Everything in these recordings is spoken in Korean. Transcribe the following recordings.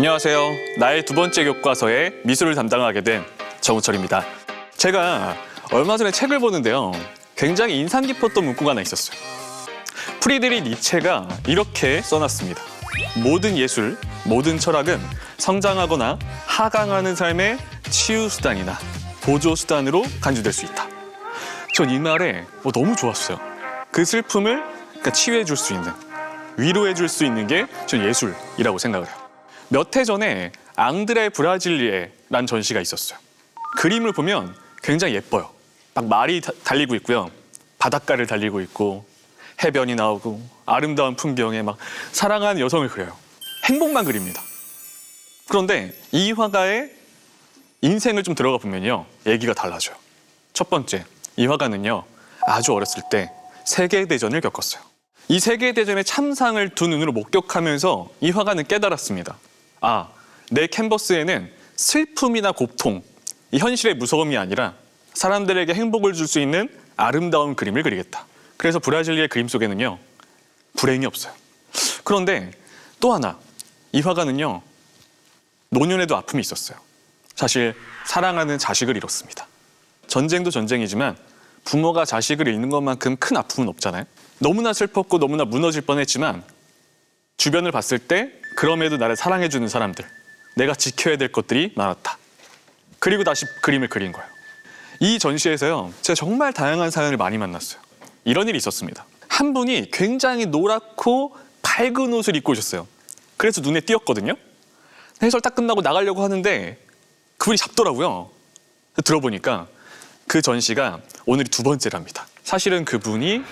안녕하세요. 나의 두 번째 교과서의 미술을 담당하게 된 정우철입니다. 제가 얼마 전에 책을 보는데요. 굉장히 인상 깊었던 문구가 하나 있었어요. 프리드리 니체가 이렇게 써놨습니다. 모든 예술, 모든 철학은 성장하거나 하강하는 삶의 치유수단이나 보조수단으로 간주될 수 있다. 전 이 말에 너무 좋았어요. 그 슬픔을 치유해 줄 수 있는, 위로해 줄 수 있는 게 전 예술이라고 생각을 해요. 몇 해 전에 앙드레 브라질리에라는 전시가 있었어요. 그림을 보면 굉장히 예뻐요. 막 말이 달리고 있고요. 바닷가를 달리고 있고 해변이 나오고 아름다운 풍경에 막 사랑하는 여성을 그려요. 행복만 그립니다. 그런데 이 화가의 인생을 좀 들어가 보면요. 얘기가 달라져요. 첫 번째, 이 화가는요. 아주 어렸을 때 세계대전을 겪었어요. 이 세계대전의 참상을 두 눈으로 목격하면서 이 화가는 깨달았습니다. 아, 내 캔버스에는 슬픔이나 고통, 이 현실의 무서움이 아니라 사람들에게 행복을 줄 수 있는 아름다운 그림을 그리겠다. 그래서 브라질리의 그림 속에는요, 불행이 없어요. 그런데 또 하나, 이 화가는요, 노년에도 아픔이 있었어요. 사실 사랑하는 자식을 잃었습니다. 전쟁도 전쟁이지만 부모가 자식을 잃는 것만큼 큰 아픔은 없잖아요. 너무나 슬펐고 너무나 무너질 뻔했지만 주변을 봤을 때 그럼에도 나를 사랑해주는 사람들, 내가 지켜야 될 것들이 많았다. 그리고 다시 그림을 그린 거예요. 이 전시에서요, 제가 정말 다양한 사연을 많이 만났어요. 이런 일이 있었습니다. 한 분이 굉장히 노랗고 밝은 옷을 입고 오셨어요. 그래서 눈에 띄었거든요. 해설 딱 끝나고 나가려고 하는데 그분이 잡더라고요. 들어보니까 그 전시가 오늘이 두 번째랍니다. 사실은 그분이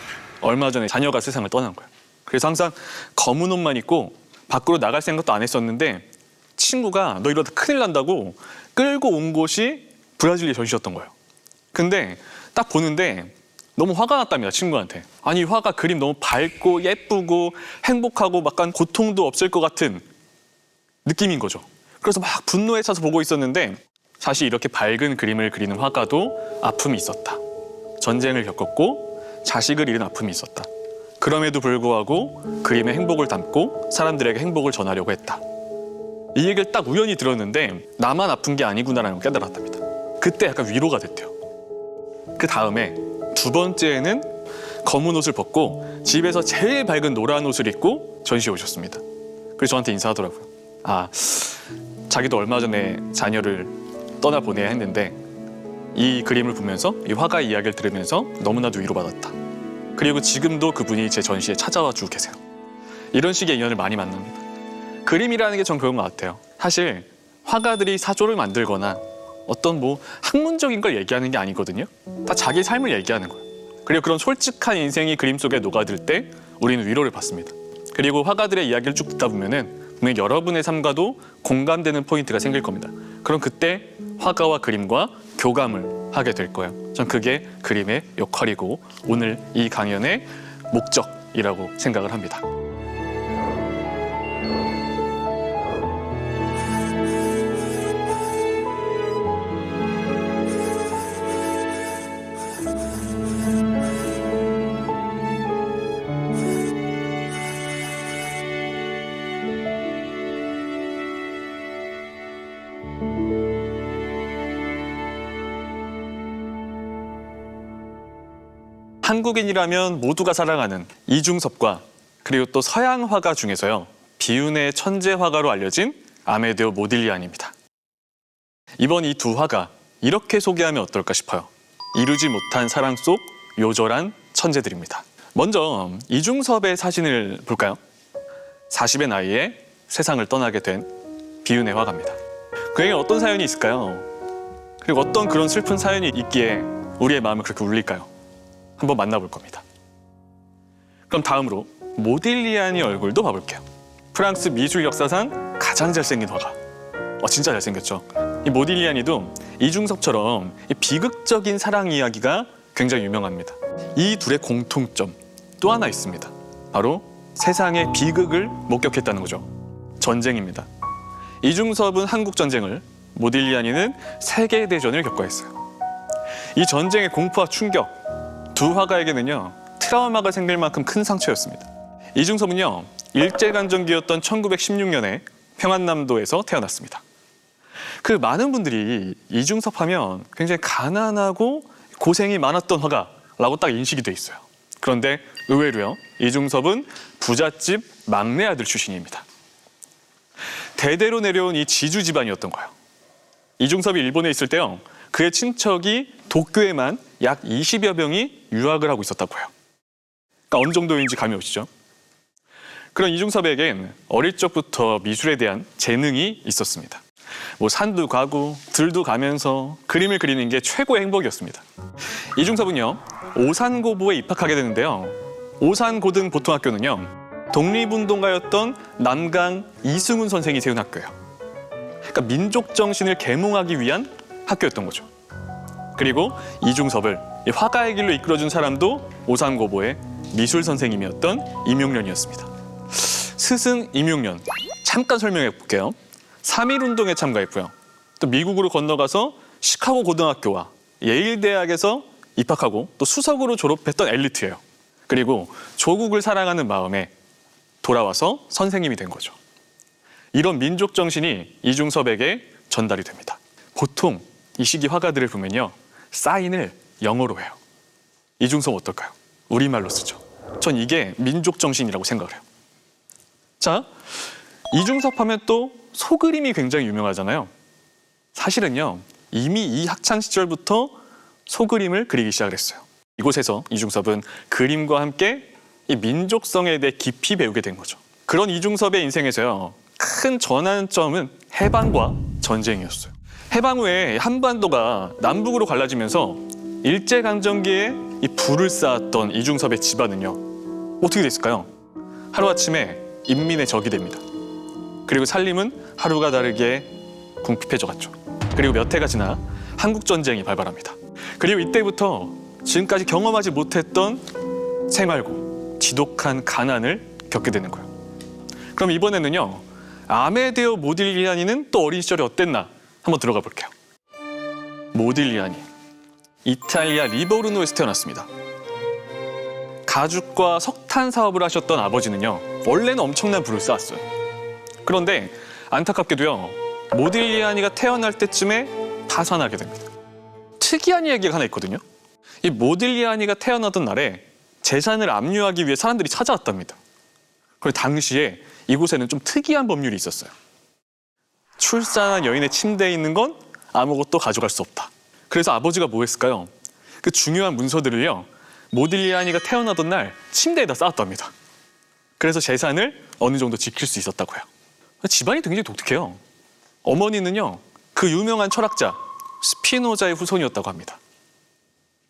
얼마 전에 자녀가 세상을 떠난 거예요. 그래서 항상 검은 옷만 입고 밖으로 나갈 생각도 안 했었는데 친구가 너 이러다 큰일 난다고 끌고 온 곳이 브라질리 전시였던 거예요. 근데 딱 보는데 너무 화가 났답니다, 친구한테. 아니, 이 화가 그림 너무 밝고 예쁘고 행복하고 약간 고통도 없을 것 같은 느낌인 거죠. 그래서 막 분노에 차서 보고 있었는데 사실 이렇게 밝은 그림을 그리는 화가도 아픔이 있었다. 전쟁을 겪었고 자식을 잃은 아픔이 있었다. 그럼에도 불구하고 그림에 행복을 담고 사람들에게 행복을 전하려고 했다. 이 얘기를 딱 우연히 들었는데 나만 아픈 게 아니구나라는 걸 깨달았답니다. 그때 약간 위로가 됐대요. 그 다음에 두 번째에는 검은 옷을 벗고 집에서 제일 밝은 노란 옷을 입고 전시에 오셨습니다. 그래서 저한테 인사하더라고요. 아, 자기도 얼마 전에 자녀를 떠나보내야 했는데 이 그림을 보면서 이 화가 이야기를 들으면서 너무나도 위로받았다. 그리고 지금도 그분이 제 전시에 찾아와 주고 계세요. 이런 식의 인연을 많이 만납니다. 그림이라는 게 전 그런 것 같아요. 사실 화가들이 사조를 만들거나 어떤 학문적인 걸 얘기하는 게 아니거든요. 다 자기 삶을 얘기하는 거예요. 그리고 그런 솔직한 인생이 그림 속에 녹아들 때 우리는 위로를 받습니다. 그리고 화가들의 이야기를 쭉 듣다 보면은 분명히 여러분의 삶과도 공감되는 포인트가 생길 겁니다. 그럼 그때 화가와 그림과 교감을 하게 될 거예요. 전 그게 그림의 역할이고 오늘 이 강연의 목적이라고 생각을 합니다. 한국인이라면 모두가 사랑하는 이중섭과 그리고 또 서양 화가 중에서요, 비운의 천재 화가로 알려진 아메데오 모딜리안입니다. 이번 이 두 화가 이렇게 소개하면 어떨까 싶어요. 이루지 못한 사랑 속 요절한 천재들입니다. 먼저 이중섭의 사진을 볼까요? 40의 나이에 세상을 떠나게 된 비운의 화가입니다. 그에게 어떤 사연이 있을까요? 그리고 어떤 그런 슬픈 사연이 있기에 우리의 마음을 그렇게 울릴까요? 한번 만나볼 겁니다. 그럼 다음으로 모딜리안의 얼굴도 봐볼게요. 프랑스 미술 역사상 가장 잘생긴 화가. 진짜 잘생겼죠. 이 모딜리안이도 이중섭처럼 이 비극적인 사랑 이야기가 굉장히 유명합니다. 이 둘의 공통점 또 하나 있습니다. 바로 세상의 비극을 목격했다는 거죠. 전쟁입니다. 이중섭은 한국 전쟁을, 모딜리안이는 세계대전을 겪어했어요. 이 전쟁의 공포와 충격, 두 화가에게는요, 트라우마가 생길 만큼 큰 상처였습니다. 이중섭은요, 일제강점기였던 1916년에 평안남도에서 태어났습니다. 그 많은 분들이 이중섭 하면 굉장히 가난하고 고생이 많았던 화가라고 딱 인식이 돼 있어요. 그런데 의외로요, 이중섭은 부잣집 막내 아들 출신입니다. 대대로 내려온 이 지주 집안이었던 거예요. 이중섭이 일본에 있을 때요, 그의 친척이 도쿄에만 약 20여 명이 유학을 하고 있었다고 해요. 그러니까 어느 정도인지 감이 오시죠? 그런 이중섭에겐 어릴 적부터 미술에 대한 재능이 있었습니다. 뭐 산도 가고 들도 가면서 그림을 그리는 게 최고의 행복이었습니다. 이중섭은요, 오산고보에 입학하게 되는데요, 오산고등보통학교는요, 독립운동가였던 남강 이승훈 선생이 세운 학교예요. 그러니까 민족 정신을 계몽하기 위한 학교였던 거죠. 그리고 이중섭을 이 화가의 길로 이끌어준 사람도 오산고보의 미술 선생님이었던 임용련이었습니다. 스승 임용련, 잠깐 설명해 볼게요. 3.1운동에 참가했고요. 또 미국으로 건너가서 시카고 고등학교와 예일 대학에서 입학하고 또 수석으로 졸업했던 엘리트예요. 그리고 조국을 사랑하는 마음에 돌아와서 선생님이 된 거죠. 이런 민족 정신이 이중섭에게 전달이 됩니다. 보통 이 시기 화가들을 보면요, 사인을 영어로 해요. 이중섭 어떨까요? 우리말로 쓰죠. 전 이게 민족 정신이라고 생각을 해요. 자, 이중섭 하면 또 소그림이 굉장히 유명하잖아요. 사실은요, 이미 이 학창 시절부터 소그림을 그리기 시작을 했어요. 이곳에서 이중섭은 그림과 함께 이 민족성에 대해 깊이 배우게 된 거죠. 그런 이중섭의 인생에서요, 큰 전환점은 해방과 전쟁이었어요. 해방 후에 한반도가 남북으로 갈라지면서 일제강점기에 이 불을 쌓았던 이중섭의 집안은요, 어떻게 됐을까요? 하루아침에 인민의 적이 됩니다. 그리고 살림은 하루가 다르게 궁핍해져 갔죠. 그리고 몇 해가 지나 한국전쟁이 발발합니다. 그리고 이때부터 지금까지 경험하지 못했던 생활고 지독한 가난을 겪게 되는 거예요. 그럼 이번에는요, 아메데오 모딜리아니는 또 어린 시절이 어땠나 한번 들어가 볼게요. 모딜리아니, 이탈리아 리보르노에서 태어났습니다. 가죽과 석탄 사업을 하셨던 아버지는요, 원래는 엄청난 부를 쌓았어요. 그런데 안타깝게도요, 모딜리아니가 태어날 때쯤에 파산하게 됩니다. 특이한 이야기가 하나 있거든요. 이 모딜리아니가 태어나던 날에 재산을 압류하기 위해 사람들이 찾아왔답니다. 그리고 당시에 이곳에는 좀 특이한 법률이 있었어요. 출산한 여인의 침대에 있는 건 아무것도 가져갈 수 없다. 그래서 아버지가 뭐 했을까요? 그 중요한 문서들을요, 모딜리아니가 태어나던 날 침대에다 쌓았답니다. 그래서 재산을 어느 정도 지킬 수 있었다고요. 집안이 굉장히 독특해요. 어머니는요, 그 유명한 철학자 스피노자의 후손이었다고 합니다.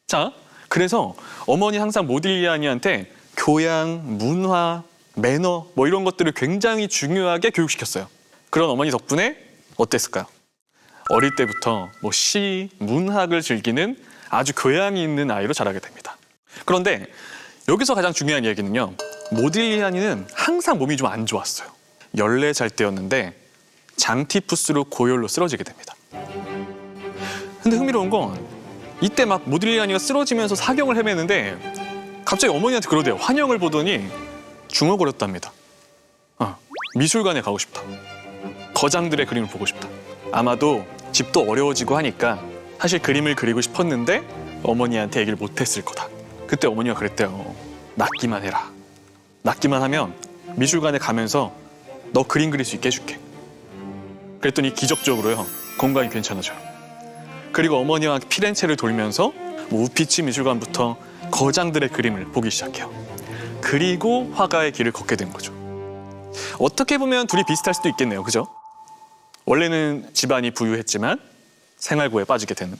자, 그래서 어머니 항상 모딜리아니한테 교양, 문화, 매너 뭐 이런 것들을 굉장히 중요하게 교육시켰어요. 그런 어머니 덕분에 어땠을까요? 어릴 때부터 뭐 시, 문학을 즐기는 아주 교양이 있는 아이로 자라게 됩니다. 그런데 여기서 가장 중요한 이야기는요, 모딜리아니는 항상 몸이 좀 안 좋았어요. 14살 때였는데 장티푸스로 고열로 쓰러지게 됩니다. 근데 흥미로운 건 이때 막 모딜리아니가 쓰러지면서 사경을 헤매는데 갑자기 어머니한테 그러대요. 환영을 보더니 중얼거렸답니다. 미술관에 가고 싶다. 거장들의 그림을 보고 싶다. 아마도 집도 어려워지고 하니까 사실 그림을 그리고 싶었는데 어머니한테 얘기를 못했을 거다. 그때 어머니가 그랬대요. 낫기만 해라. 낫기만 하면 미술관에 가면서 너 그림 그릴 수 있게 해줄게. 그랬더니 기적적으로요, 건강이 괜찮아져요. 그리고 어머니와 피렌체를 돌면서 우피치 미술관부터 거장들의 그림을 보기 시작해요. 그리고 화가의 길을 걷게 된 거죠. 어떻게 보면 둘이 비슷할 수도 있겠네요. 그죠? 원래는 집안이 부유했지만 생활고에 빠지게 되는.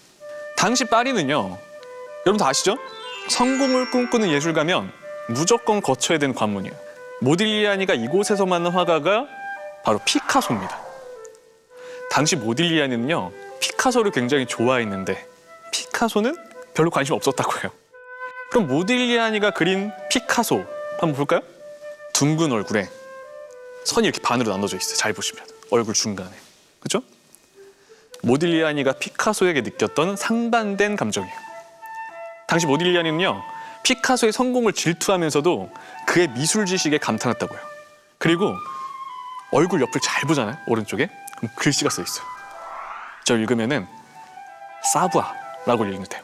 당시 파리는요, 여러분 다 아시죠? 성공을 꿈꾸는 예술가면 무조건 거쳐야 되는 관문이에요. 모딜리아니가 이곳에서 만난 화가가 바로 피카소입니다. 당시 모딜리아니는요, 피카소를 굉장히 좋아했는데 피카소는 별로 관심 없었다고 해요. 그럼 모딜리아니가 그린 피카소 한번 볼까요? 둥근 얼굴에 선이 이렇게 반으로 나눠져 있어요. 잘 보시면 얼굴 중간에. 그렇죠? 모딜리아니가 피카소에게 느꼈던 상반된 감정이에요. 당시 모딜리아니는요, 피카소의 성공을 질투하면서도 그의 미술 지식에 감탄했다고요. 그리고 얼굴 옆을 잘 보잖아요. 오른쪽에. 그럼 글씨가 써 있어요. 저 읽으면은 사부아라고 읽으면 돼요.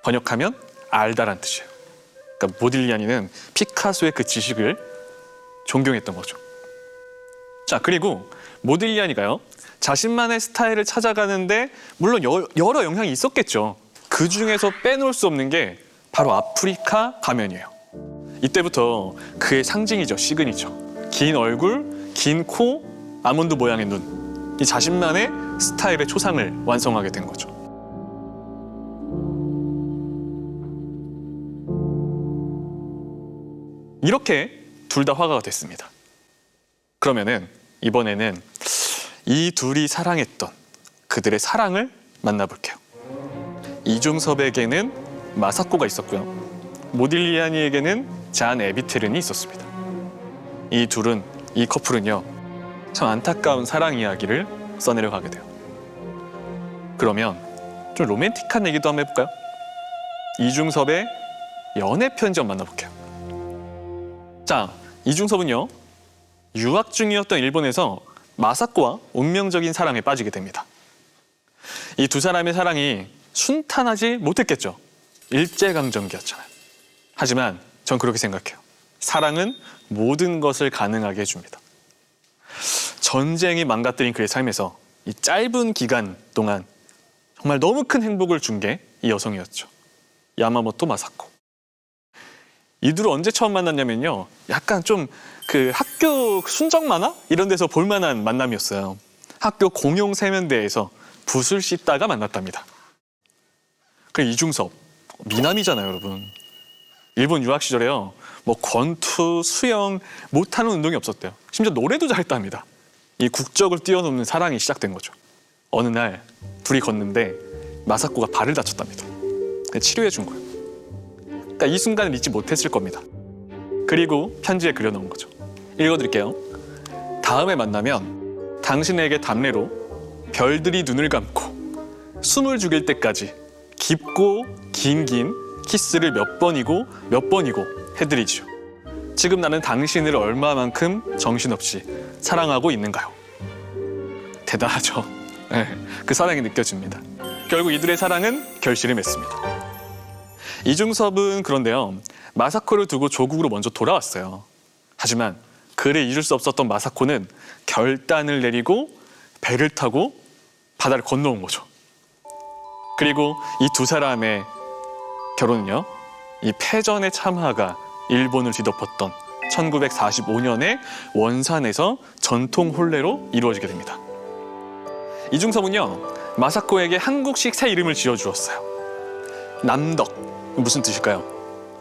번역하면 알다란 뜻이에요. 그러니까 모딜리아니는 피카소의 그 지식을 존경했던 거죠. 자, 그리고 모딜리아니가요, 자신만의 스타일을 찾아가는데 물론 여러 영향이 있었겠죠. 그 중에서 빼놓을 수 없는 게 바로 아프리카 가면이에요. 이때부터 그의 상징이죠. 시그니처. 긴 얼굴, 긴 코, 아몬드 모양의 눈. 이 자신만의 스타일의 초상을 완성하게 된 거죠. 이렇게 둘 다 화가가 됐습니다. 그러면은 이번에는 이 둘이 사랑했던 그들의 사랑을 만나볼게요. 이중섭에게는 마사코가 있었고요. 모딜리아니에게는 잔 에비테른이 있었습니다. 이 둘은, 이 커플은요, 참 안타까운 사랑 이야기를 써내려 가게 돼요. 그러면 좀 로맨틱한 얘기도 한번 해볼까요? 이중섭의 연애 편지 한번 만나볼게요. 자, 이중섭은요, 유학 중이었던 일본에서 마사코와 운명적인 사랑에 빠지게 됩니다. 이 두 사람의 사랑이 순탄하지 못했겠죠. 일제강점기였잖아요. 하지만 전 그렇게 생각해요. 사랑은 모든 것을 가능하게 해줍니다. 전쟁이 망가뜨린 그의 삶에서 이 짧은 기간 동안 정말 너무 큰 행복을 준 게 이 여성이었죠. 야마모토 마사코. 이 둘을 언제 처음 만났냐면요, 약간 좀 그 학교 순정 만화 이런 데서 볼만한 만남이었어요. 학교 공용 세면대에서 붓을 씻다가 만났답니다. 그 이중섭, 미남이잖아요, 여러분. 일본 유학 시절에요, 뭐 권투, 수영, 못하는 운동이 없었대요. 심지어 노래도 잘했답니다. 이 국적을 뛰어넘는 사랑이 시작된 거죠. 어느 날 둘이 걷는데 마사코가 발을 다쳤답니다. 치료해 준 거예요. 그러니까 이 순간을 잊지 못했을 겁니다. 그리고 편지에 그려놓은 거죠. 읽어드릴게요. 다음에 만나면 당신에게 답례로 별들이 눈을 감고 숨을 죽일 때까지 깊고 긴 키스를 몇 번이고 해드리지요. 지금 나는 당신을 얼마만큼 정신없이 사랑하고 있는가요? 대단하죠. 네, 그 사랑이 느껴집니다. 결국 이들의 사랑은 결실을 맺습니다. 이중섭은 그런데요, 마사코를 두고 조국으로 먼저 돌아왔어요. 하지만 그를 잊을 수 없었던 마사코는 결단을 내리고 배를 타고 바다를 건너온 거죠. 그리고 이 두 사람의 결혼은요, 이 패전의 참화가 일본을 뒤덮었던 1945년에 원산에서 전통 혼례로 이루어지게 됩니다. 이중섭은요, 마사코에게 한국식 새 이름을 지어주었어요. 남덕. 무슨 뜻일까요?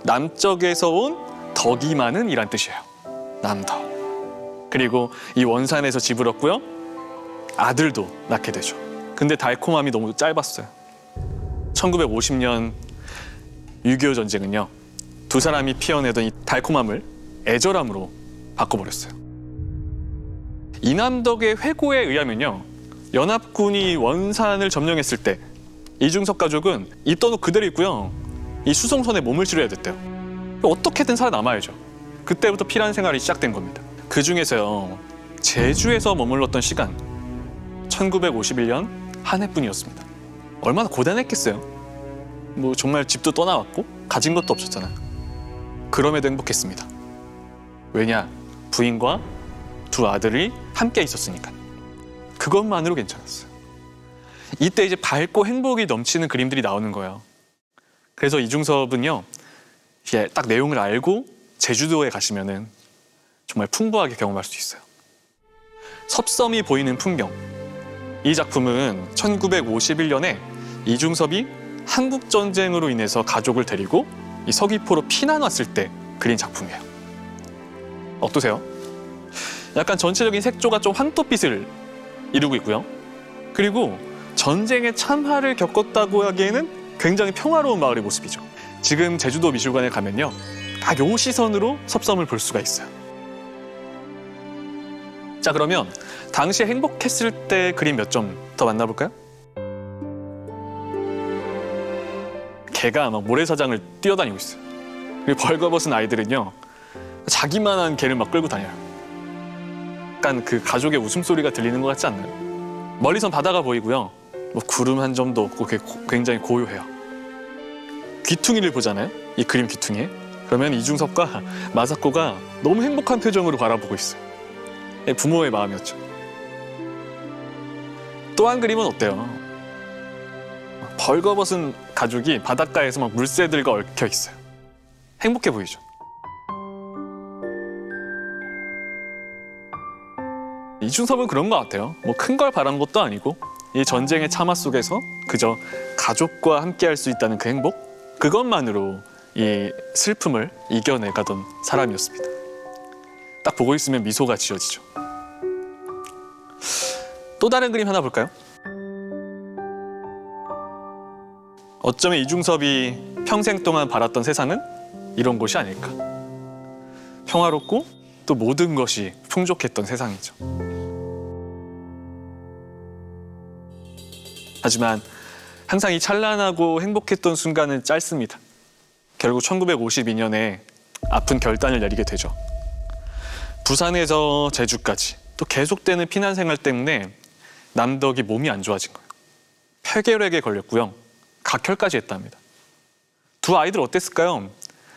남쪽에서 온 덕이 많은 이란 뜻이에요. 남덕. 그리고 이 원산에서 집을 얻고요, 아들도 낳게 되죠. 근데 달콤함이 너무 짧았어요. 1950년 6.25 전쟁은요, 두 사람이 피어내던 이 달콤함을 애절함으로 바꿔버렸어요. 이남덕의 회고에 의하면요, 연합군이 원산을 점령했을 때 이중섭 가족은 입던 옷 그대로 입고요, 이 수송선에 몸을 실어야 됐대요. 어떻게든 살아남아야죠. 그때부터 피란 생활이 시작된 겁니다. 그 중에서요, 제주에서 머물렀던 시간 1951년 한 해뿐이었습니다. 얼마나 고단했겠어요. 뭐 정말 집도 떠나왔고 가진 것도 없었잖아요. 그럼에도 행복했습니다. 왜냐? 부인과 두 아들이 함께 있었으니까. 그것만으로 괜찮았어요. 이때 이제 밝고 행복이 넘치는 그림들이 나오는 거예요. 그래서 이중섭은요, 이제 딱 내용을 알고 제주도에 가시면은 정말 풍부하게 경험할 수 있어요. 섭섬이 보이는 풍경. 이 작품은 1951년에 이중섭이 한국전쟁으로 인해서 가족을 데리고 이 서귀포로 피난 왔을 때 그린 작품이에요. 어떠세요? 약간 전체적인 색조가 좀 황토빛을 이루고 있고요. 그리고 전쟁의 참화를 겪었다고 하기에는 굉장히 평화로운 마을의 모습이죠. 지금 제주도 미술관에 가면요, 딱 요 시선으로 섭섬을 볼 수가 있어요. 자, 그러면 당시에 행복했을 때 그림 몇 점 더 만나볼까요? 개가 막 모래사장을 뛰어다니고 있어요. 그리고 벌거벗은 아이들은요, 자기만한 개를 막 끌고 다녀요. 약간 그 가족의 웃음소리가 들리는 것 같지 않나요? 멀리선 바다가 보이고요. 뭐 구름 한 점도 없고 굉장히 고요해요. 귀퉁이를 보잖아요. 이 그림 귀퉁이에. 그러면 이중섭과 마사코가 너무 행복한 표정으로 바라보고 있어요. 부모의 마음이었죠. 또 한 그림은 어때요? 벌거벗은 가족이 바닷가에서 막 물새들과 얽혀 있어요. 행복해 보이죠? 이중섭은 그런 것 같아요. 뭐 큰 걸 바란 것도 아니고 이 전쟁의 참화 속에서 그저 가족과 함께할 수 있다는 그 행복? 그것만으로 이 슬픔을 이겨내가던 사람이었습니다. 딱 보고 있으면 미소가 지어지죠. 또 다른 그림 하나 볼까요? 어쩌면 이중섭이 평생 동안 바랐던 세상은 이런 곳이 아닐까. 평화롭고 또 모든 것이 풍족했던 세상이죠. 하지만 항상 이 찬란하고 행복했던 순간은 짧습니다. 결국 1952년에 아픈 결단을 내리게 되죠. 부산에서 제주까지 또 계속되는 피난 생활 때문에 남덕이 몸이 안 좋아진 거예요. 폐결핵에 걸렸고요. 각혈까지 했답니다. 두 아이들 어땠을까요?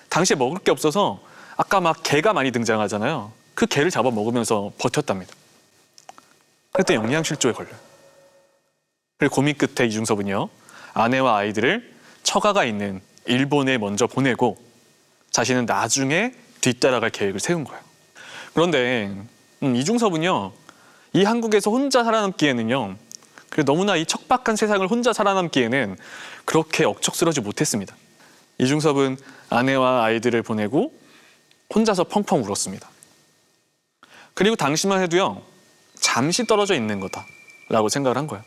당시에 먹을 게 없어서 아까 막 게가 많이 등장하잖아요. 그 게를 잡아 먹으면서 버텼답니다. 그때 영양실조에 걸려요. 그리고 고민 끝에 이중섭은요. 아내와 아이들을 처가가 있는 일본에 먼저 보내고 자신은 나중에 뒤따라갈 계획을 세운 거예요. 그런데 이중섭은요. 이 한국에서 혼자 살아남기에는요. 그리고 너무나 이 척박한 세상을 혼자 살아남기에는 그렇게 억척스러지 못했습니다. 이중섭은 아내와 아이들을 보내고 혼자서 펑펑 울었습니다. 그리고 당시만 해도요. 잠시 떨어져 있는 거다라고 생각을 한 거예요.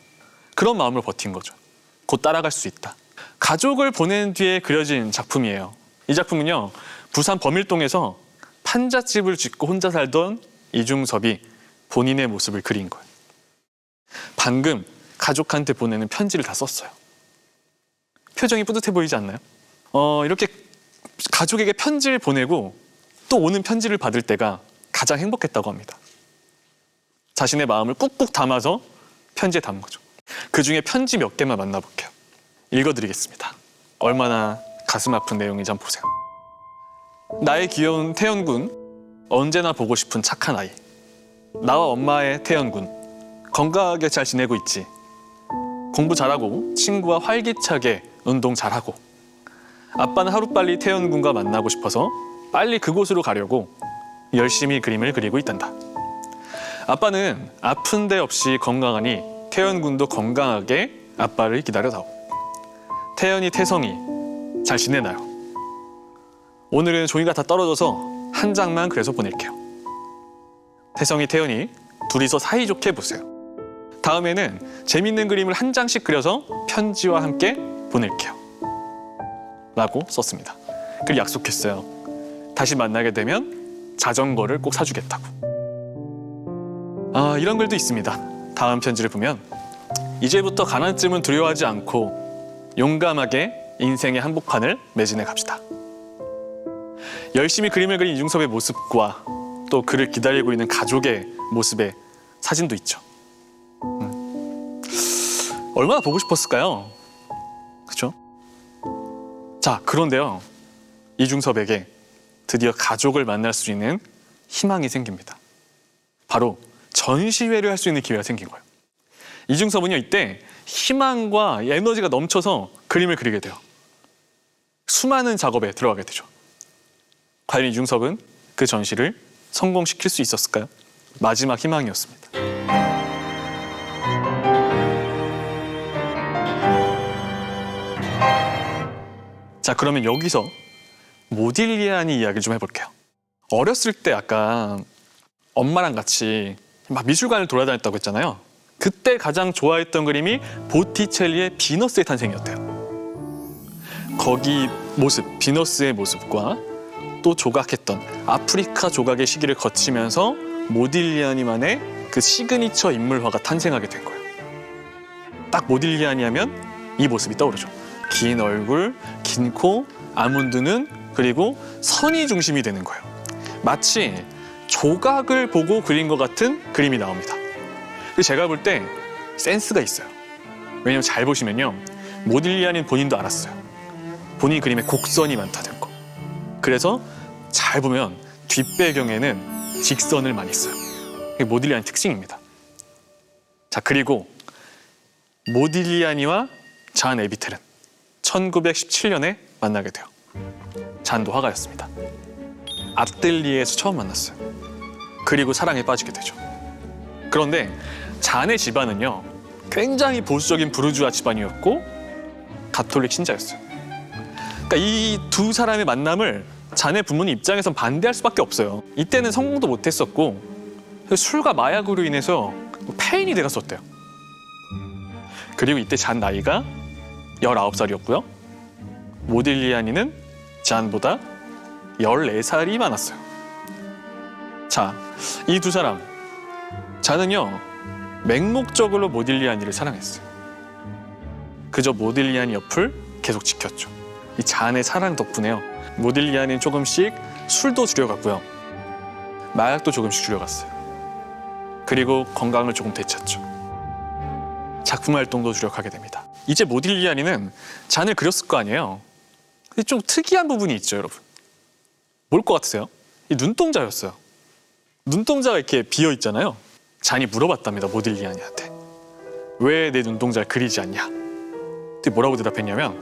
그런 마음으로 버틴 거죠. 곧 따라갈 수 있다. 가족을 보낸 뒤에 그려진 작품이에요. 이 작품은요. 부산 범일동에서 판잣집을 짓고 혼자 살던 이중섭이 본인의 모습을 그린 거예요. 방금 가족한테 보내는 편지를 다 썼어요. 표정이 뿌듯해 보이지 않나요? 이렇게 가족에게 편지를 보내고 또 오는 편지를 받을 때가 가장 행복했다고 합니다. 자신의 마음을 꾹꾹 담아서 편지에 담은 거죠. 그중에 편지 몇 개만 만나볼게요. 읽어드리겠습니다. 얼마나 가슴 아픈 내용인지 한번 보세요. 나의 귀여운 태연군, 언제나 보고 싶은 착한 아이. 나와 엄마의 태연군, 건강하게 잘 지내고 있지. 공부 잘하고 친구와 활기차게 운동 잘하고. 아빠는 하루빨리 태연군과 만나고 싶어서 빨리 그곳으로 가려고 열심히 그림을 그리고 있단다. 아빠는 아픈 데 없이 건강하니 태연군도 건강하게 아빠를 기다려다오. 태연이, 태성이 잘 지내나요? 오늘은 종이가 다 떨어져서 한 장만 그래서 보낼게요. 태성이, 태연이 둘이서 사이좋게 보세요. 다음에는 재밌는 그림을 한 장씩 그려서 편지와 함께 보낼게요. 라고 썼습니다. 그리고 약속했어요. 다시 만나게 되면 자전거를 꼭 사주겠다고. 이런 글도 있습니다. 다음 편지를 보면 이제부터 가난쯤은 두려워하지 않고 용감하게 인생의 한복판을 매진해 갑시다. 열심히 그림을 그린 이중섭의 모습과 또 그를 기다리고 있는 가족의 모습의 사진도 있죠. 얼마나 보고 싶었을까요? 그렇죠? 자, 그런데요. 이중섭에게 드디어 가족을 만날 수 있는 희망이 생깁니다. 바로 전시회를 할 수 있는 기회가 생긴 거예요. 이중섭은요, 이때 희망과 에너지가 넘쳐서 그림을 그리게 돼요. 수많은 작업에 들어가게 되죠. 과연 이중섭은 그 전시를 성공시킬 수 있었을까요? 마지막 희망이었습니다. 자, 그러면 여기서 모딜리아니 이야기를 좀 해볼게요. 어렸을 때 약간 엄마랑 같이 막 미술관을 돌아다녔다고 했잖아요. 그때 가장 좋아했던 그림이 보티첼리의 비너스의 탄생이었대요. 거기 모습, 비너스의 모습과 또 조각했던 아프리카 조각의 시기를 거치면서 모딜리아니만의 그 시그니처 인물화가 탄생하게 된 거예요. 딱 모딜리아니 하면 이 모습이 떠오르죠. 긴 얼굴, 긴 코, 아몬드 눈, 그리고 선이 중심이 되는 거예요. 마치 조각을 보고 그린 것 같은 그림이 나옵니다. 제가 볼 때 센스가 있어요. 왜냐면 잘 보시면요, 모딜리아니는 본인도 알았어요. 본인 그림에 곡선이 많다는 거. 그래서 잘 보면 뒷배경에는 직선을 많이 써요. 이게 모딜리아니 특징입니다. 자, 그리고 모딜리아니와 잔 에비텔은 1917년에 만나게 돼요. 잔도 화가였습니다. 아뜰리에에서 처음 만났어요. 그리고 사랑에 빠지게 되죠. 그런데 잔의 집안은요, 굉장히 보수적인 부르주아 집안이었고 가톨릭 신자였어요. 그러니까 이 두 사람의 만남을 잔의 부모님 입장에선 반대할 수밖에 없어요. 이때는 성공도 못했었고 술과 마약으로 인해서 폐인이 되었었대요. 그리고 이때 잔 나이가 19살이었고요. 모딜리아니는 잔보다 14살이 많았어요. 자, 이 두 사람, 잔은요 맹목적으로 모딜리아니를 사랑했어요. 그저 모딜리아니 옆을 계속 지켰죠. 이 잔의 사랑 덕분에요, 모딜리아니는 조금씩 술도 줄여갔고요, 마약도 조금씩 줄여갔어요. 그리고 건강을 조금 되찾죠. 작품 활동도 주력하게 됩니다. 이제 모딜리아니는 잔을 그렸을 거 아니에요. 근데 좀 특이한 부분이 있죠, 여러분. 뭘 것 같으세요? 이 눈동자였어요. 눈동자가 이렇게 비어 있잖아요. 잔이 물어봤답니다, 모딜리아니한테. 왜 내 눈동자를 그리지 않냐? 근데 뭐라고 대답했냐면,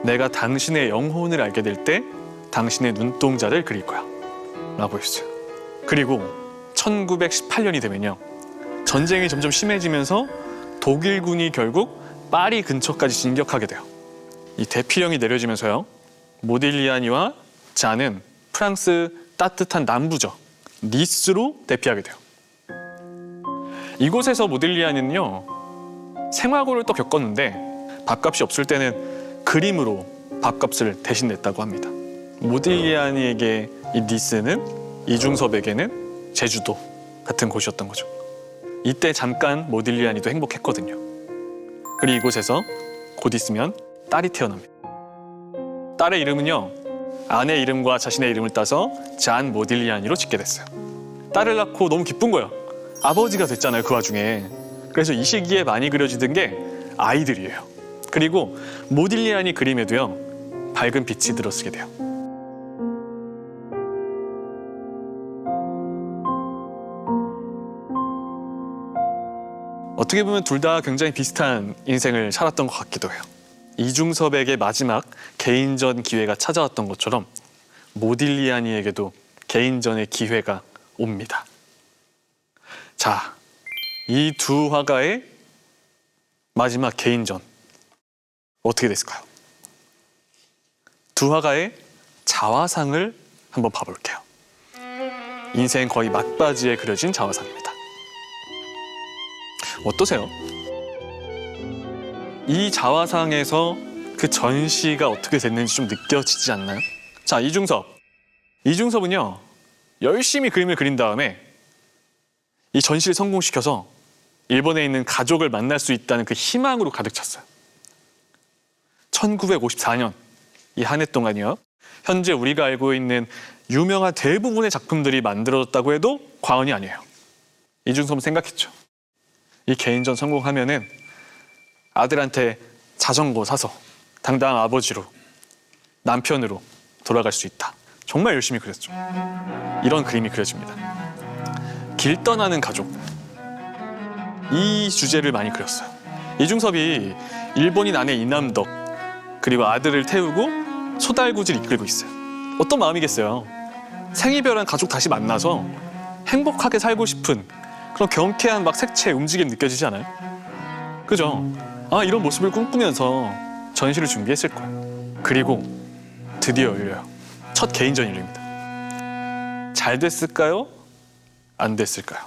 내가 당신의 영혼을 알게 될 때 당신의 눈동자를 그릴 거야 라고 했어요. 그리고 1918년이 되면요, 전쟁이 점점 심해지면서 독일군이 결국 파리 근처까지 진격하게 돼요. 이 대피령이 내려지면서요, 모딜리아니와 잔은 프랑스 따뜻한 남부죠, 니스로 대피하게 돼요. 이곳에서 모딜리아니는요 생화고를 또 겪었는데 밥값이 없을 때는 그림으로 밥값을 대신 냈다고 합니다. 모딜리아니에게 이 니스는, 이중섭에게는 제주도 같은 곳이었던 거죠. 이때 잠깐 모딜리아니도 행복했거든요. 그리고 이곳에서 곧 있으면 딸이 태어납니다. 딸의 이름은요, 아내 이름과 자신의 이름을 따서 잔 모딜리아니로 짓게 됐어요. 딸을 낳고 너무 기쁜 거예요. 아버지가 됐잖아요, 그 와중에. 그래서 이 시기에 많이 그려지던 게 아이들이에요. 그리고 모딜리아니 그림에도요, 밝은 빛이 들어서게 돼요. 어떻게 보면 둘 다 굉장히 비슷한 인생을 살았던 것 같기도 해요. 이중섭에게 마지막 개인전 기회가 찾아왔던 것처럼 모딜리아니에게도 개인전의 기회가 옵니다. 자, 이 두 화가의 마지막 개인전 어떻게 됐을까요? 두 화가의 자화상을 한번 봐볼게요. 인생 거의 막바지에 그려진 자화상입니다. 어떠세요? 이 자화상에서 그 전시가 어떻게 됐는지 좀 느껴지지 않나요? 자, 이중섭은요 열심히 그림을 그린 다음에 이 전시를 성공시켜서 일본에 있는 가족을 만날 수 있다는 그 희망으로 가득 찼어요. 1954년 이 한 해 동안이요, 현재 우리가 알고 있는 유명한 대부분의 작품들이 만들어졌다고 해도 과언이 아니에요. 이중섭은 생각했죠. 이 개인전 성공하면은 아들한테 자전거 사서 당당한 아버지로, 남편으로 돌아갈 수 있다. 정말 열심히 그렸죠. 이런 그림이 그려집니다. 길 떠나는 가족, 이 주제를 많이 그렸어요. 이중섭이 일본인 아내 이남덕, 그리고 아들을 태우고 소달구지를 이끌고 있어요. 어떤 마음이겠어요? 생이별한 가족 다시 만나서 행복하게 살고 싶은 그런 경쾌한 막 색채, 움직임 느껴지지 않아요? 그죠? 아, 이런 모습을 꿈꾸면서 전시를 준비했을 거예요. 그리고 드디어 열려요. 첫 개인전이 열립니다. 잘 됐을까요? 안 됐을까요?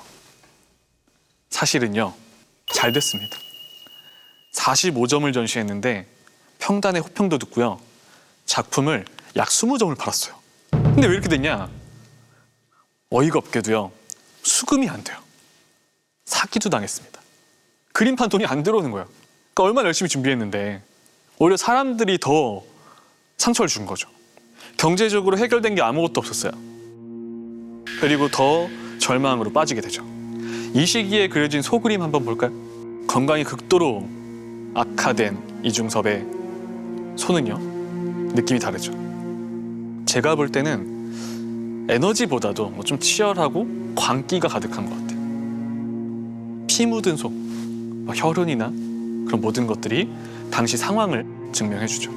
사실은요, 잘 됐습니다. 45점을 전시했는데 평단의 호평도 듣고요, 작품을 약 20점을 팔았어요. 근데 왜 이렇게 됐냐? 어이가 없게도요, 수금이 안 돼요. 사기도 당했습니다. 그림판 돈이 안 들어오는 거예요. 그러니까 얼마나 열심히 준비했는데 오히려 사람들이 더 상처를 준 거죠. 경제적으로 해결된 게 아무것도 없었어요. 그리고 더 절망으로 빠지게 되죠. 이 시기에 그려진 소그림 한번 볼까요? 건강이 극도로 악화된 이중섭의 손은요, 느낌이 다르죠. 제가 볼 때는 에너지보다도 좀 치열하고 광기가 가득한 것 같아요. 피 묻은 속, 혈흔이나 그런 모든 것들이 당시 상황을 증명해주죠.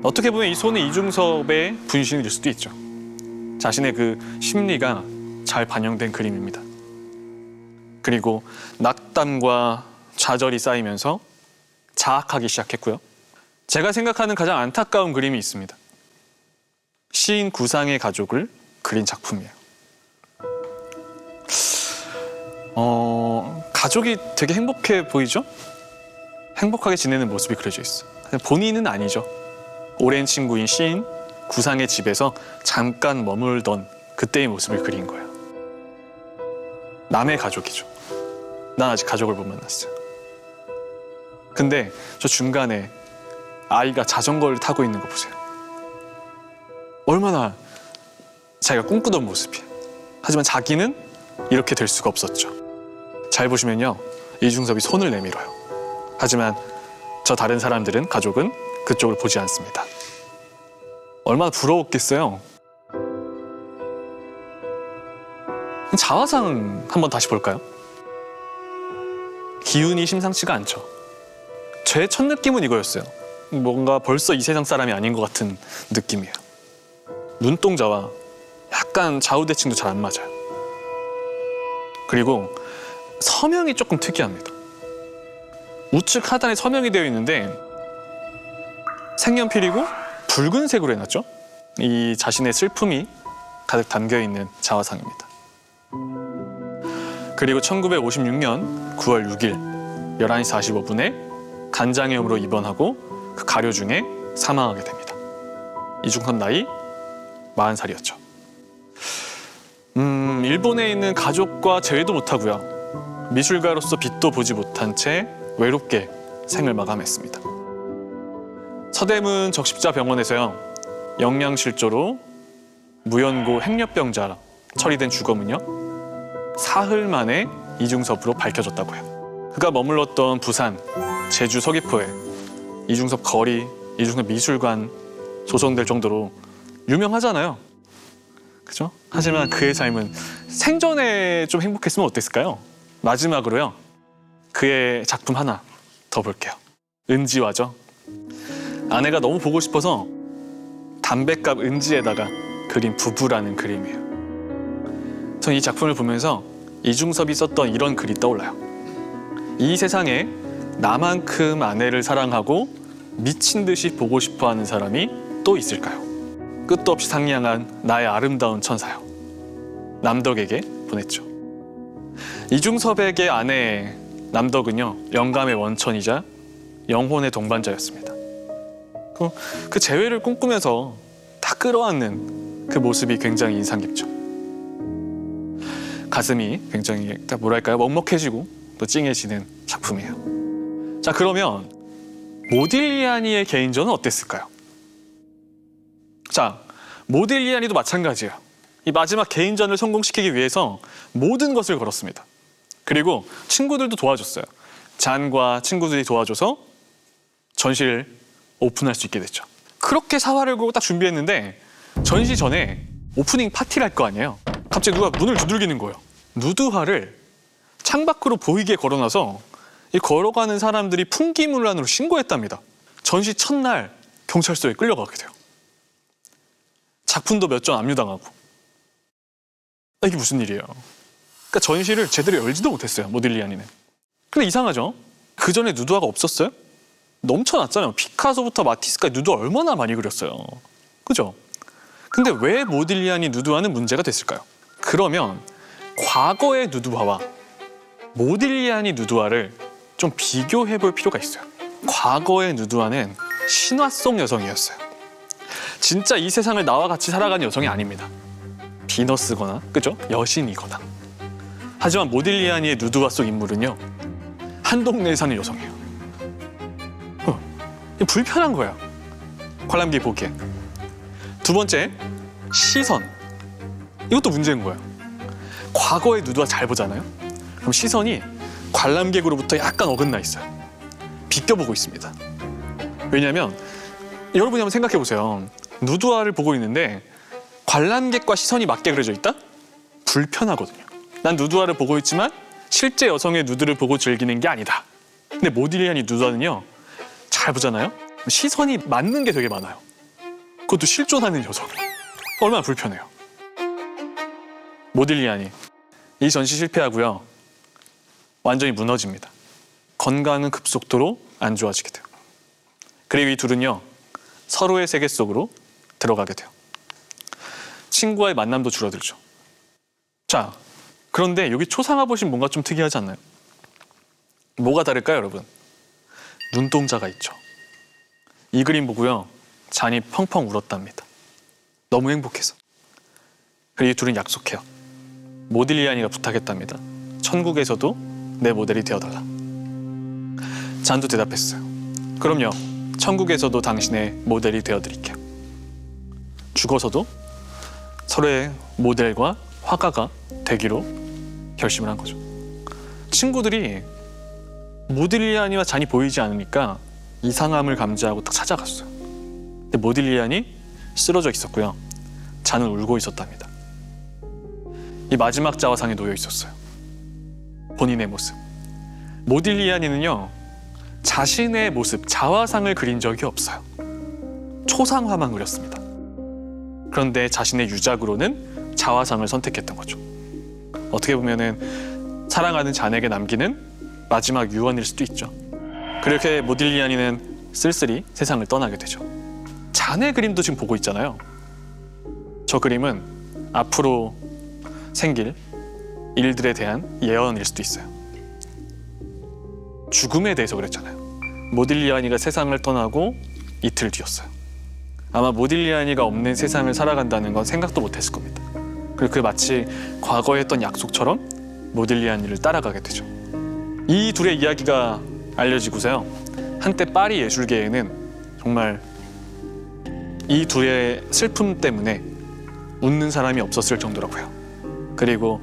어떻게 보면 이 손은 이중섭의 분신일 수도 있죠. 자신의 그 심리가 잘 반영된 그림입니다. 그리고 낙담과 좌절이 쌓이면서 자학하기 시작했고요. 제가 생각하는 가장 안타까운 그림이 있습니다. 시인 구상의 가족을 그린 작품이에요. 가족이 되게 행복해 보이죠? 행복하게 지내는 모습이 그려져 있어. 본인은 아니죠. 오랜 친구인 시인 구상의 집에서 잠깐 머물던 그때의 모습을 그린 거예요. 남의 가족이죠. 난 아직 가족을 못 만났어요. 근데 저 중간에 아이가 자전거를 타고 있는 거 보세요. 얼마나 자기가 꿈꾸던 모습이에요. 하지만 자기는 이렇게 될 수가 없었죠. 잘 보시면요, 이중섭이 손을 내밀어요. 하지만 저 다른 사람들은, 가족은 그쪽을 보지 않습니다. 얼마나 부러웠겠어요. 자화상 한번 다시 볼까요? 기운이 심상치가 않죠. 제 첫 느낌은 이거였어요. 뭔가 벌써 이 세상 사람이 아닌 것 같은 느낌이에요. 눈동자와 약간 좌우대칭도 잘 안 맞아요. 그리고 서명이 조금 특이합니다. 우측 하단에 서명이 되어 있는데 색연필이고 붉은색으로 해놨죠. 이 자신의 슬픔이 가득 담겨있는 자화상입니다. 그리고 1956년 9월 6일 11시 45분에 간장염으로 입원하고 그 가료 중에 사망하게 됩니다. 이중섭 나이 40살이었죠. 일본에 있는 가족과 재회도 못하고요. 미술가로서 빛도 보지 못한 채 외롭게 생을 마감했습니다. 서대문 적십자병원에서요, 영양실조로 무연고 행렬병자 처리된 주검은요, 사흘 만에 이중섭으로 밝혀졌다고요. 그가 머물렀던 부산, 제주 서귀포에 이중섭 거리, 이중섭 미술관 조성될 정도로 유명하잖아요. 그죠? 하지만 그의 삶은 생전에 좀 행복했으면 어땠을까요? 마지막으로요, 그의 작품 하나 더 볼게요. 은지화죠. 아내가 너무 보고 싶어서 담뱃갑 은지에다가 그린 부부라는 그림이에요. 전 이 작품을 보면서 이중섭이 썼던 이런 글이 떠올라요. 이 세상에 나만큼 아내를 사랑하고 미친 듯이 보고 싶어하는 사람이 또 있을까요? 끝도 없이 상냥한 나의 아름다운 천사요. 남덕에게 보냈죠. 이중섭에게 아내 남덕은요, 영감의 원천이자 영혼의 동반자였습니다. 그 재회를 꿈꾸면서 다 끌어안는 그 모습이 굉장히 인상 깊죠. 가슴이 굉장히 뭐랄까요, 먹먹해지고 또 찡해지는 작품이에요. 자, 그러면 모딜리아니의 개인전은 어땠을까요? 자, 모딜리아니도 마찬가지예요. 이 마지막 개인전을 성공시키기 위해서 모든 것을 걸었습니다. 그리고 친구들도 도와줬어요. 잔과 친구들이 도와줘서 전시를 오픈할 수 있게 됐죠. 그렇게 사활을 걸고 딱 준비했는데 전시 전에 오프닝 파티를 할 거 아니에요. 갑자기 누가 문을 두들기는 거예요. 누드화를 창밖으로 보이게 걸어놔서 이 걸어가는 사람들이 풍기문란으로 신고했답니다. 전시 첫날 경찰서에 끌려가게 돼요. 작품도 몇 점 압류당하고. 이게 무슨 일이에요? 그러니까 전시를 제대로 열지도 못했어요, 모딜리아니는. 근데 이상하죠? 그 전에 누드화가 없었어요? 넘쳐났잖아요. 피카소부터 마티스까지 누드화 얼마나 많이 그렸어요. 그죠? 근데 왜 모딜리아니 누드화는 문제가 됐을까요? 그러면 과거의 누드화와 모딜리아니 누드화를 좀 비교해 볼 필요가 있어요. 과거의 누드화는 신화 속 여성이었어요. 진짜 이 세상을 나와 같이 살아가는 여성이 아닙니다. 비너스거나, 그죠? 여신이거나. 하지만 모딜리아니의 누드화 속 인물은요, 한 동네에 사는 여성이에요. 불편한 거야, 관람객이 보기엔. 두 번째, 시선. 이것도 문제인 거예요. 과거의 누드화 잘 보잖아요. 그럼 시선이 관람객으로부터 약간 어긋나 있어요. 비껴보고 있습니다. 왜냐하면 여러분이 한번 생각해 보세요. 누드화를 보고 있는데 관람객과 시선이 맞게 그려져 있다? 불편하거든요. 난 누드화를 보고 있지만 실제 여성의 누드를 보고 즐기는 게 아니다. 근데 모딜리아니 누드화는요, 잘 보잖아요. 시선이 맞는 게 되게 많아요. 그것도 실존하는 여성. 얼마나 불편해요. 모딜리아니 이 전시 실패하고요, 완전히 무너집니다. 건강은 급속도로 안 좋아지게 돼요. 그리고 이 둘은요, 서로의 세계 속으로 들어가게 돼요. 친구와의 만남도 줄어들죠. 자, 그런데 여기 초상화 보시면 뭔가 좀 특이하지 않나요? 뭐가 다를까요, 여러분? 눈동자가 있죠. 이 그림 보고요, 잔이 펑펑 울었답니다. 너무 행복해서. 그리고 이 둘은 약속해요. 모딜리아니가 부탁했답니다. 천국에서도 내 모델이 되어달라. 잔도 대답했어요. 그럼요, 천국에서도 당신의 모델이 되어드릴게요. 죽어서도 서로의 모델과 화가가 되기로 결심을 한 거죠. 친구들이 모딜리아니와 잔이 보이지 않으니까 이상함을 감지하고 딱 찾아갔어요. 근데 모딜리아니 쓰러져 있었고요, 잔은 울고 있었답니다. 이 마지막 자화상에 놓여 있었어요. 본인의 모습. 모딜리아니는요, 자신의 모습, 자화상을 그린 적이 없어요. 초상화만 그렸습니다. 그런데 자신의 유작으로는 자화상을 선택했던 거죠. 어떻게 보면은 사랑하는 잔에게 남기는 마지막 유언일 수도 있죠. 그렇게 모딜리아니는 쓸쓸히 세상을 떠나게 되죠. 잔의 그림도 지금 보고 있잖아요. 저 그림은 앞으로 생길 일들에 대한 예언일 수도 있어요. 죽음에 대해서 그랬잖아요. 모딜리아니가 세상을 떠나고 이틀 뒤였어요. 아마 모딜리아니가 없는 세상을 살아간다는 건 생각도 못했을 겁니다. 그리고 그 마치 과거에 했던 약속처럼 모딜리아니를 따라가게 되죠. 이 둘의 이야기가 알려지고서요, 한때 파리 예술계에는 정말 이 둘의 슬픔 때문에 웃는 사람이 없었을 정도라고요. 그리고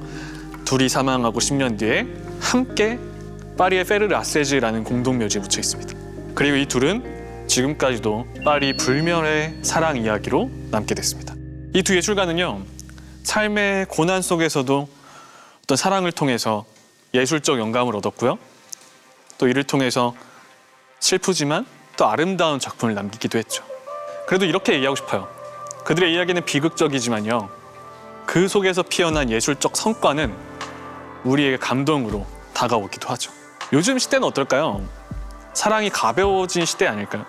둘이 사망하고 10년 뒤에 함께 파리의 페르르 아세즈라는 공동묘지에 묻혀 있습니다. 그리고 이 둘은 지금까지도 파리 불멸의 사랑 이야기로 남게 됐습니다. 이 두 예술가는요, 삶의 고난 속에서도 어떤 사랑을 통해서 예술적 영감을 얻었고요, 또 이를 통해서 슬프지만 또 아름다운 작품을 남기기도 했죠. 그래도 이렇게 얘기하고 싶어요. 그들의 이야기는 비극적이지만요, 그 속에서 피어난 예술적 성과는 우리에게 감동으로 다가오기도 하죠. 요즘 시대는 어떨까요? 사랑이 가벼워진 시대 아닐까요?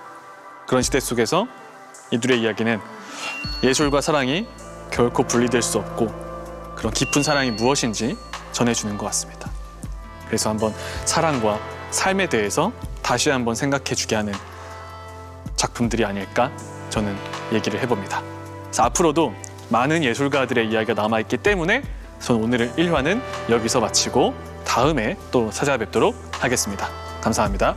그런 시대 속에서 이들의 이야기는 예술과 사랑이 결코 분리될 수 없고 그런 깊은 사랑이 무엇인지 전해주는 것 같습니다. 그래서 한번 사랑과 삶에 대해서 다시 한번 생각해주게 하는 작품들이 아닐까 저는 얘기를 해봅니다. 그래서 앞으로도 많은 예술가들의 이야기가 남아있기 때문에 저는 오늘 1화는 여기서 마치고 다음에 또 찾아뵙도록 하겠습니다. 감사합니다.